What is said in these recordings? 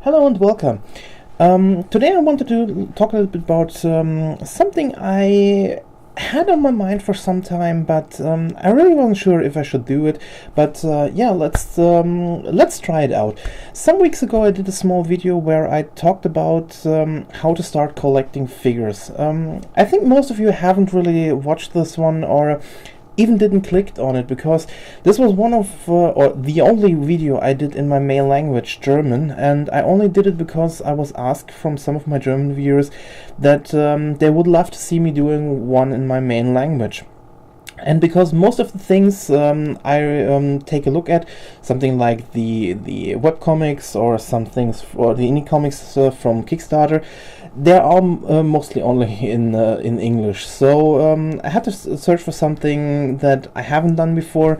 Hello and welcome. Today I wanted to talk a little bit about something I had on my mind for some time, but I really wasn't sure if I should do it. But yeah, let's try it out. Some weeks ago I did a small video where I talked about how to start collecting figures. I think most of you haven't really watched this one or even didn't click on it, because this was one of or the only video I did in my main language, German, and I only did it because I was asked from some of my German viewers that they would love to see me doing one in my main language. And because most of the things I take a look at, something like the webcomics or some things or the indie comics from Kickstarter, they are mostly only in English. So I had to search for something that I haven't done before,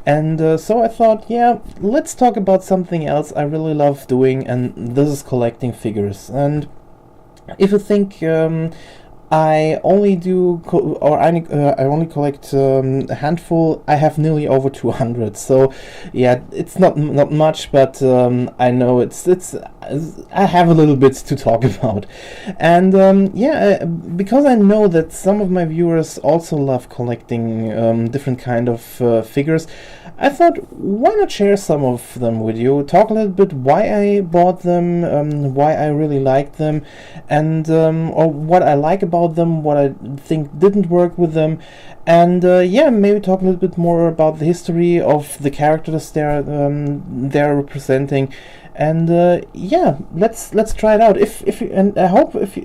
and so I thought, yeah, let's talk about something else I really love doing, and this is collecting figures. And if you think I only do I only collect a handful, I have nearly over 200. So yeah, it's not much, but I know it's I have a little bit to talk about. And yeah, because I know that some of my viewers also love collecting different kind of figures, I thought, why not share some of them with you, talk a little bit why I bought them, why I really liked them, and or what I like about them, what I think didn't work with them, and yeah, maybe talk a little bit more about the history of the characters they're representing. And yeah, let's try it out. If you, and I hope if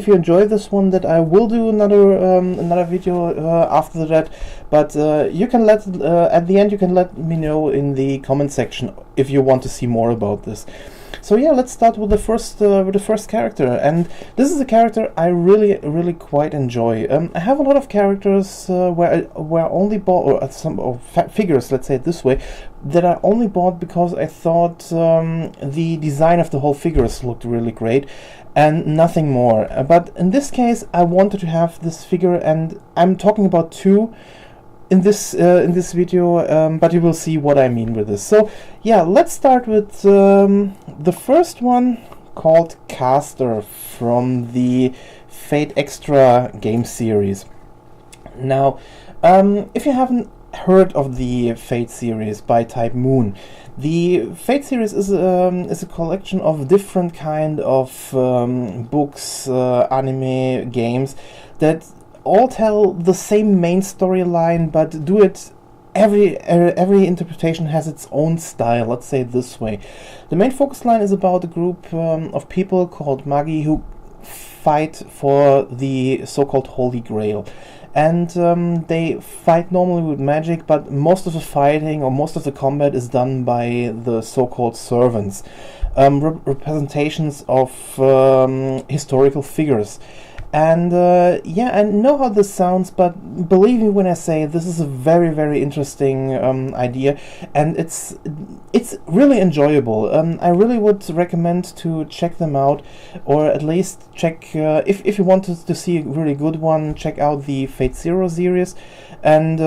you enjoy this one, that I will do another video after that. But you can at the end you can let me know in the comment section if you want to see more about this. So yeah, let's start with the first character, and this is a character I really quite enjoy. I have a lot of characters where I only bought, or figures, let's say it this way, that I only bought because I thought the design of the whole figures looked really great, and nothing more. But in this case, I wanted to have this figure, and I'm talking about two in this video, but you will see what I mean with this. So yeah, let's start with the first one, called Caster, from the Fate Extra game series. Now, if you haven't heard of the Fate series by Type Moon, the Fate series is a collection of different kind of books, anime, games that all tell the same main storyline, but do it every interpretation has its own style, let's say it this way. The main focus line is about a group of people called Magi who fight for the so-called Holy Grail. And they fight normally with magic, but most of the fighting or most of the combat is done by the so-called servants, representations of historical figures. And yeah, I know how this sounds, but believe me when I say this is a very interesting idea, and it's really enjoyable. I really would recommend to check them out, or at least check if you wanted to see a really good one, check out the Fate Zero series. And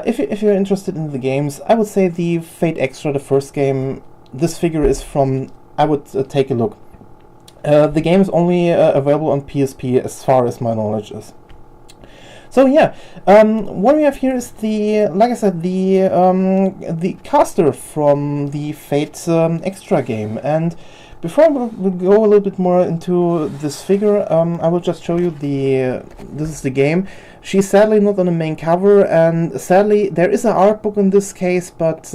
if you're interested in the games, I would say the Fate Extra, the first game, this figure is from, I would take a look. The game is only available on PSP, as far as my knowledge is. So yeah, what we have here is like I said, the caster from the Fate Extra game. And before we go a little bit more into this figure, I will just show you this is the game. She's sadly not on the main cover, and sadly there is an art book in this case, but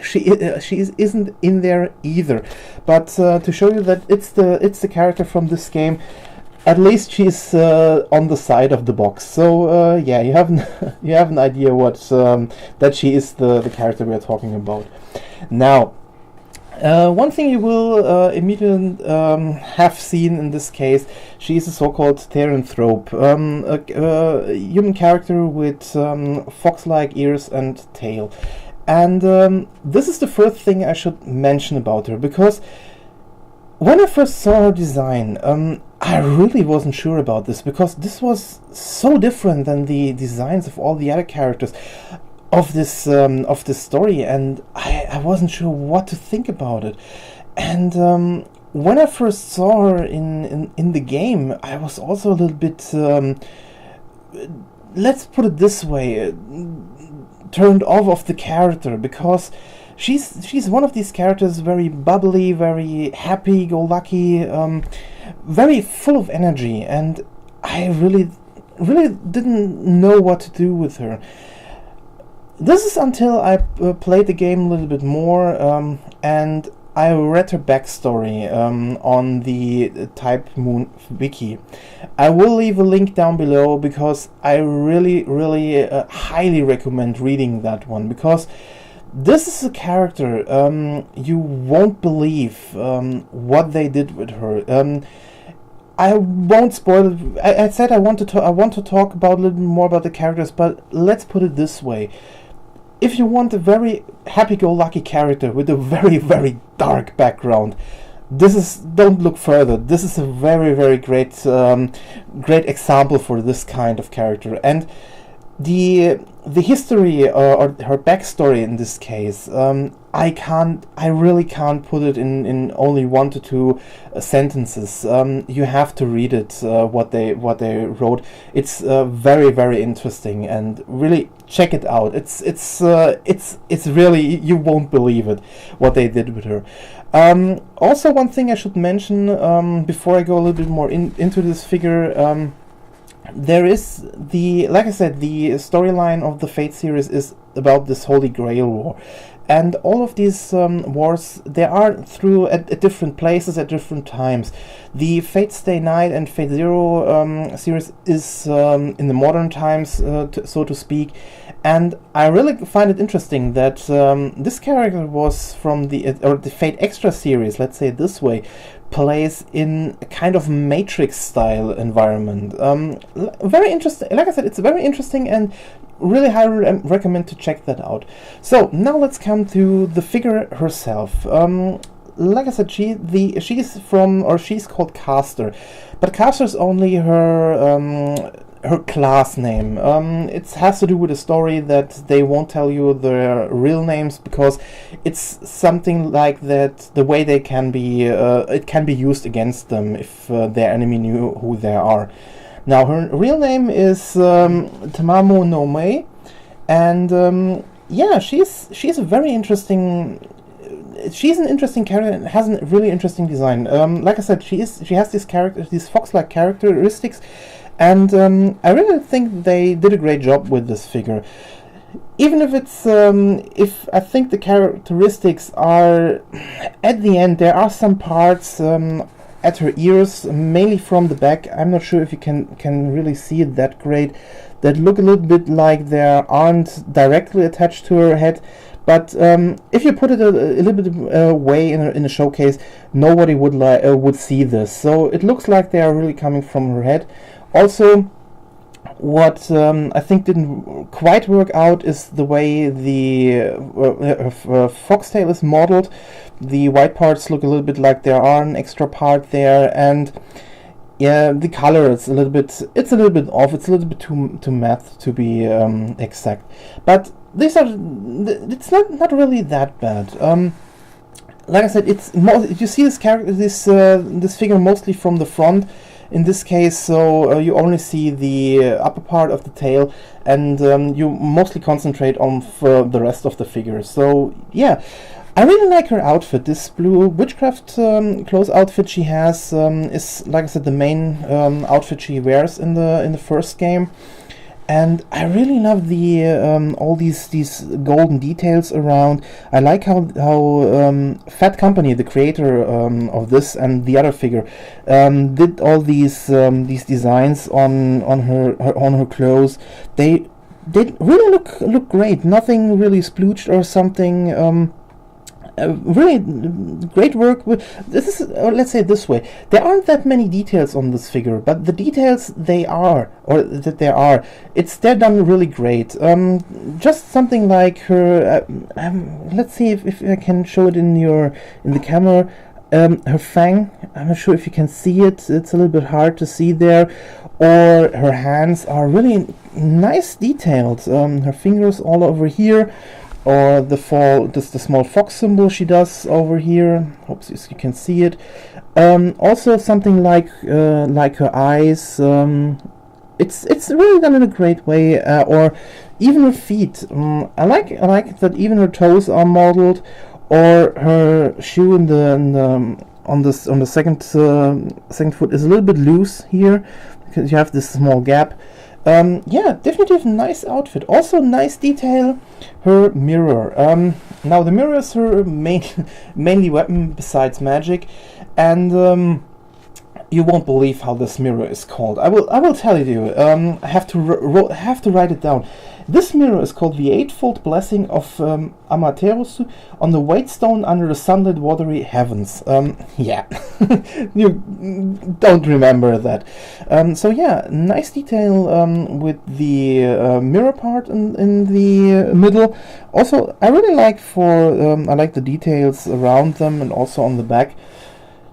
she isn't in there either. But to show you that it's the character from this game, at least she's on the side of the box. So yeah, you have an idea what that she is the character we are talking about. Now, one thing you will immediately have seen in this case, she is a so-called Therianthrope, a human character with fox-like ears and tail. And this is the first thing I should mention about her, because when I first saw her design, I really wasn't sure about this, because this was so different than the designs of all the other characters of this story, and I wasn't sure what to think about it. And when I first saw her in the game, I was also a little bit, let's put it this way, turned off of the character, because she's one of these characters, very bubbly, very happy-go-lucky, very full of energy, and I really didn't know what to do with her. This is until I played the game a little bit more, and I read her backstory on the Type Moon Wiki. I will leave a link down below, because I really highly recommend reading that one, because this is a character you won't believe what they did with her. I won't spoil it. I said I want to talk about a little bit more about the characters, but let's put it this way. If you want a very happy-go-lucky character with a very dark background, don't look further. This is a very great great example for this kind of character. And the history or her backstory in this case, I really can't put it in only 1 to 2 sentences. You have to read it, what they wrote. It's very interesting, and really check it out. It's really, you won't believe it what they did with her. Also, one thing I should mention before I go a little bit more into this figure. There is like I said, the storyline of the Fate series is about this Holy Grail War, and all of these wars, they are through at different places at different times. The Fate Stay Night and Fate Zero series is in the modern times, so to speak, and I really find it interesting that this character was from the Fate Extra series, let's say it this way, plays in a kind of Matrix style environment. Very interesting. Like I said, it's very interesting, and really highly recommend to check that out. So now let's come to the figure herself. Like I said, she's called Caster, but Caster is only her class name. It has to do with a story that they won't tell you their real names, because it's something like that. The way they can be, it can be used against them if their enemy knew who they are. Now, her real name is Tamamo no Mei, and yeah, she's a very interesting. She's an interesting character and has a really interesting design. Like I said, she has these fox-like characteristics, and I really think they did a great job with this figure. Even if it's if I think the characteristics are at the end, there are some parts at her ears, mainly from the back. I'm not sure if you can really see it that great, that look a little bit like they aren't directly attached to her head. But if you put it a little bit away in a showcase, nobody would see this. So it looks like they are really coming from her head. Also, what I think didn't quite work out is the way the foxtail is modeled. The white parts look a little bit like there are an extra part there, and yeah, the color is a little bit off. It's a little bit too matte to be exact. But it's not really that bad. Like I said, you see this figure mostly from the front. In this case, so you only see the upper part of the tail, and you mostly concentrate on the rest of the figure. So yeah, I really like her outfit. This blue witchcraft clothes outfit she has is, like I said, the main outfit she wears in the first game. And I really love the all these golden details around. I like how Fat Company, the creator of this and the other figure, did all these designs on her clothes. They really look great. Nothing really splooged or something. Really great work with this is, or let's say it this way, there aren't that many details on this figure, but the details they're done really great. Just something like her let's see if I can show it in the camera. Her fang, I'm not sure if you can see it, it's a little bit hard to see there, or her hands are really nice detailed. Her fingers all over here. or the small fox symbol she does over here. Hope you can see it. Also something like her eyes. It's really done in a great way, or even her feet. I like that even her toes are modeled, or her shoe on the second foot is a little bit loose here because you have this small gap. Yeah, definitely a nice outfit. Also nice detail, her mirror. Now the mirror is her mainly weapon besides magic, and you won't believe how this mirror is called. I will tell you. I have to write it down. This mirror is called the Eightfold Blessing of Amaterasu on the White Stone under the sunlit watery heavens. Yeah, you don't remember that. So yeah, nice detail with the mirror part in the middle. Also, I really like I like the details around them and also on the back.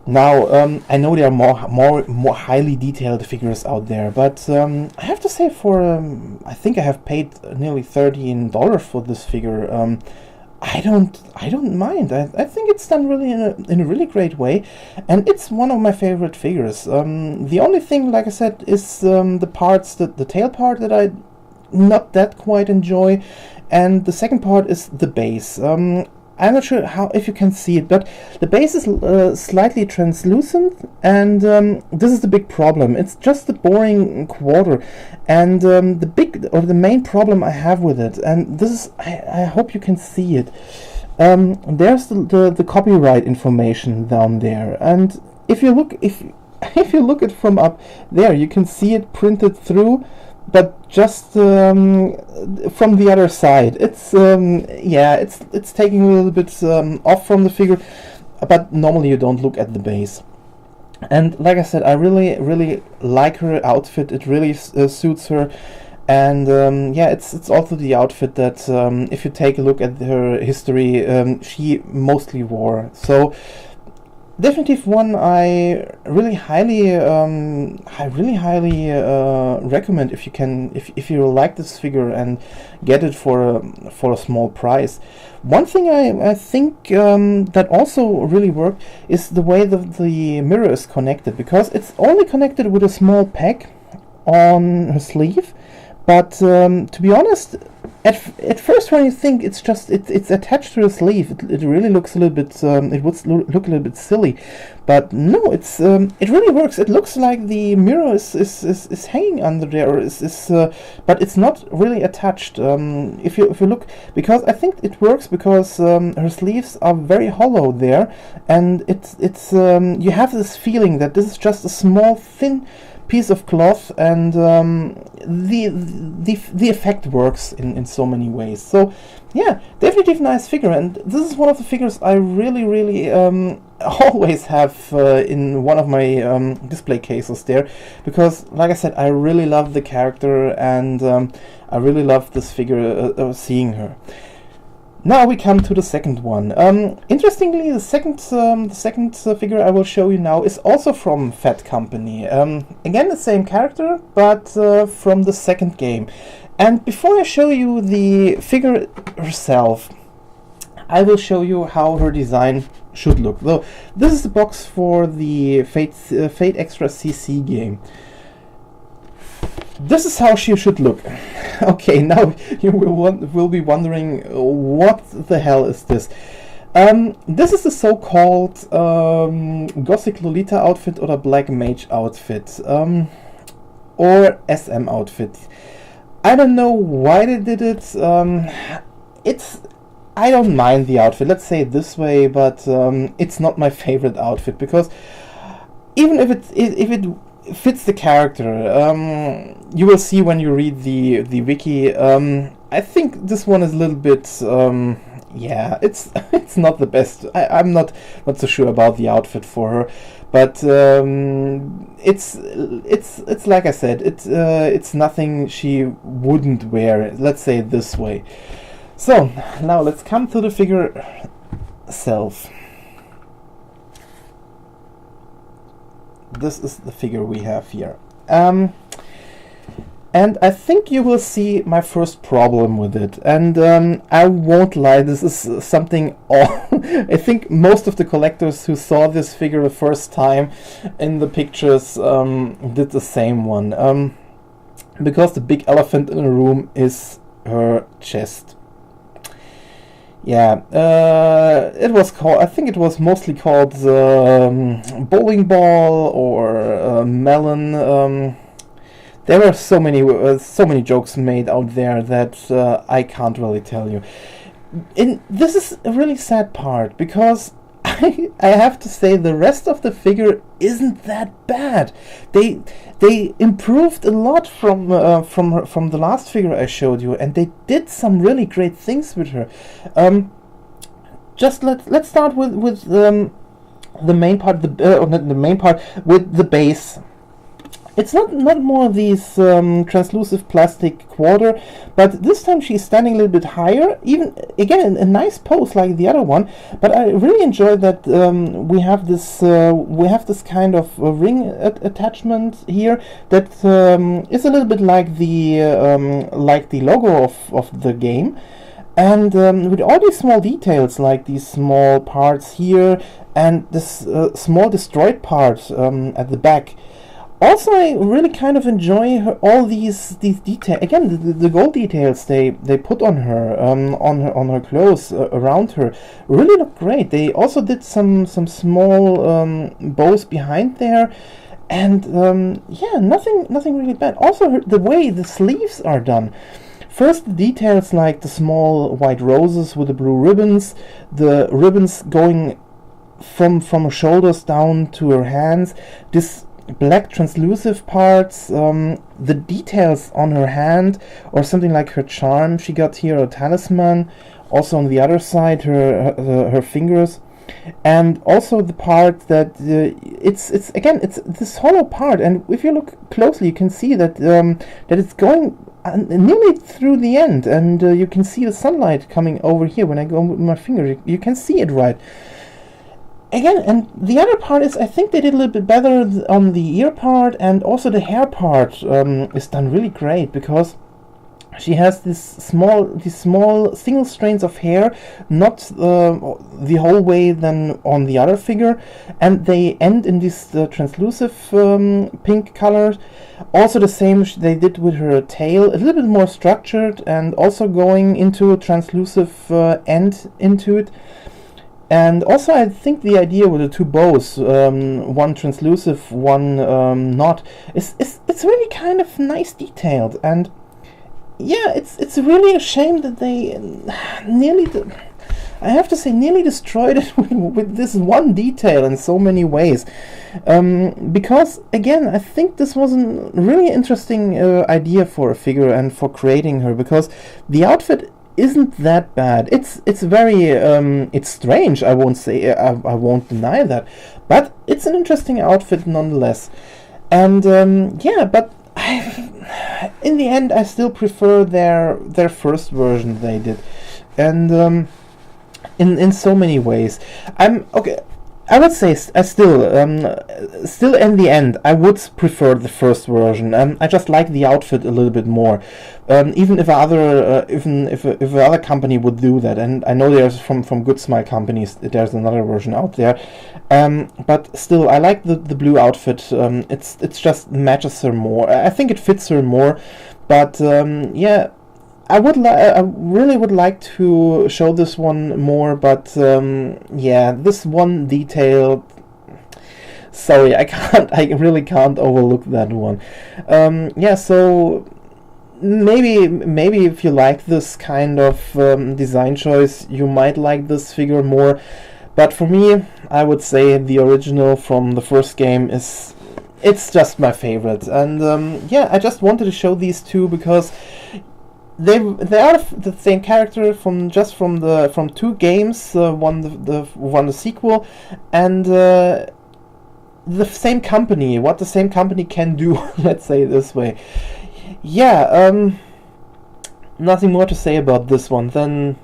Now, I know there are more highly detailed figures out there, but I have to say, I think I have paid nearly $13 for this figure. I don't mind. I think it's done really in a really great way, and it's one of my favorite figures. The only thing, like I said, is the tail part that I not that quite enjoy, and the second part is the base. I'm not sure if you can see it, but the base is slightly translucent, and this is the big problem. It's just a boring quarter, and the main problem I have with it, and this is, I hope you can see it. There's the copyright information down there, and if you look it from up there, you can see it printed through, but just from the other side. It's yeah, it's taking a little bit off from the figure, but normally you don't look at the base. And like I said, I really like her outfit. It really suits her, and yeah, it's also the outfit that if you take a look at her history, she mostly wore. So definitely one I really highly recommend if you like this figure and get it for a small price. One thing I think that also really worked is the way the mirror is connected, because it's only connected with a small peg on her sleeve. But to be honest, at first when you think it's attached to the sleeve, it really looks a little bit it would look a little bit silly, but no, it really works. It looks like the mirror is hanging under there, or but it's not really attached. If you look, because I think it works because her sleeves are very hollow there, and it's you have this feeling that this is just a small thin piece of cloth, and the effect works in so many ways. So yeah, definitely a nice figure, and this is one of the figures I really always have in one of my display cases there, because like I said, I really love the character, and I really love this figure, seeing her. Now we come to the second one. Interestingly, the second figure I will show you now is also from Fat Company. Again, the same character, but from the second game. And before I show you the figure herself, I will show you how her design should look. So this is the box for the Fate Extra CC game. This is how she should look. Okay, now you will be wondering, what the hell is this? This is the so-called Gothic Lolita outfit, or Black Mage outfit, or SM outfit. I don't know why they did it. I don't mind the outfit, let's say it this way, but it's not my favorite outfit, because even if it fits the character, you will see when you read the wiki. I think this one is a little bit yeah, it's not the best. I'm not so sure about the outfit for her, but it's like I said, it's nothing she wouldn't wear, let's say it this way. So now let's come to the figure itself. This is the figure we have here. And I think you will see my first problem with it. And I won't lie, this is something I think most of the collectors who saw this figure the first time in the pictures did the same one. Because the big elephant in the room is her chest. Yeah, it was called, I think it was mostly called bowling ball or melon. There were so many jokes made out there that I can't really tell you. This is a really sad part, because I have to say the rest of the figure isn't that bad. They improved a lot from the last figure I showed you, and they did some really great things with her. Just let's start with the main part, not the main part, with the base. It's not more of these translucent plastic quarter, but this time she's standing a little bit higher, even again a nice pose like the other one. But I really enjoy that we have this kind of ring attachment here that is a little bit like the logo of the game, and with all these small details like these small parts here and this small destroyed part at the back. Also, I really kind of enjoy all these details. Again, the gold details they put on her clothes around her really look great. They also did some small bows behind there, and yeah, nothing really bad. Also, the way the sleeves are done. First, the details like the small white roses with the blue ribbons, the ribbons going from her shoulders down to her hands. This black translucent parts, the details on her hand, or something like her charm she got here, a talisman. Also on the other side, her fingers, and also the part that it's this hollow part. And if you look closely, you can see that that it's going nearly through the end, and you can see the sunlight coming over here. When I go with my finger, you can see it right. Again, and the other part is, I think they did a little bit better on the ear part, and also the hair part is done really great, because she has these small single strands of hair, not the whole way than on the other figure, and they end in this translucent pink color. Also the same they did with her tail, a little bit more structured, and also going into a translucent end into it. And also, I think the idea with the two bows, one translucent, one not, it's really kind of nice detailed. And yeah, it's really a shame that they I have to say, nearly destroyed it with this one detail in so many ways. Because again, I think this was a really interesting idea for a figure and for creating her, because the outfit isn't that bad. It's very it's strange. I won't say I won't deny that, but it's an interesting outfit nonetheless. And yeah, but in the end, I still prefer their first version they did, and in so many ways. I'm okay. I would say still in the end, I would prefer the first version. I just like the outfit a little bit more. Even if if other company would do that, and I know there's from Good Smile companies, there's another version out there. But still, I like the blue outfit. It's just matches her more. I think it fits her more. But yeah. I really would like to show this one more, but yeah, this one detail. Sorry, I really can't overlook that one. Yeah, so maybe if you like this kind of design choice, you might like this figure more. But for me, I would say the original from the first game it's just my favorite. And yeah, I just wanted to show these two because they are the same character from two games, one the sequel, and the same company. What the same company can do, let's say it this way. Yeah, nothing more to say about this one. Then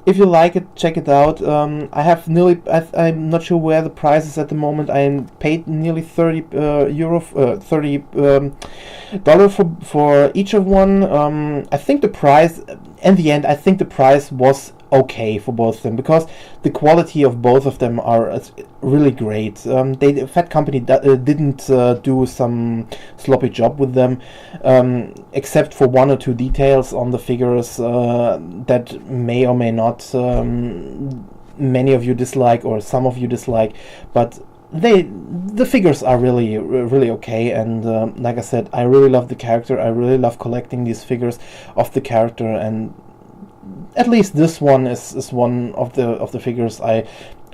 if you like it, check it out. I have nearly, I'm not sure where the price is at the moment. I paid nearly 30 euro, $30 for each of one. I think the price, in the end, I think the price was okay for both of them, because the quality of both of them are really great. The Fat Company didn't do some sloppy job with them, except for one or two details on the figures that may or may not many of you dislike, or some of you dislike, but the figures are really okay. And like I said, I really love the character. I really love collecting these figures of the character, and at least this one is one of the figures I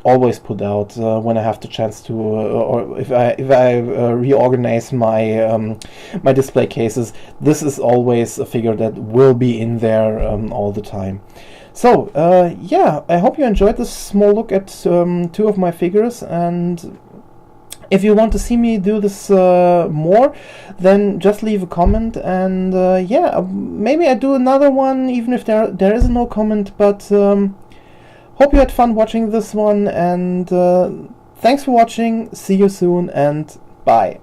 always put out when I have the chance to, or if I reorganize my my display cases. This is always a figure that will be in there all the time. So yeah, I hope you enjoyed this small look at two of my figures, and if you want to see me do this more, then just leave a comment, and yeah, maybe I do another one even if there is no comment. But hope you had fun watching this one, and thanks for watching. See you soon, and bye.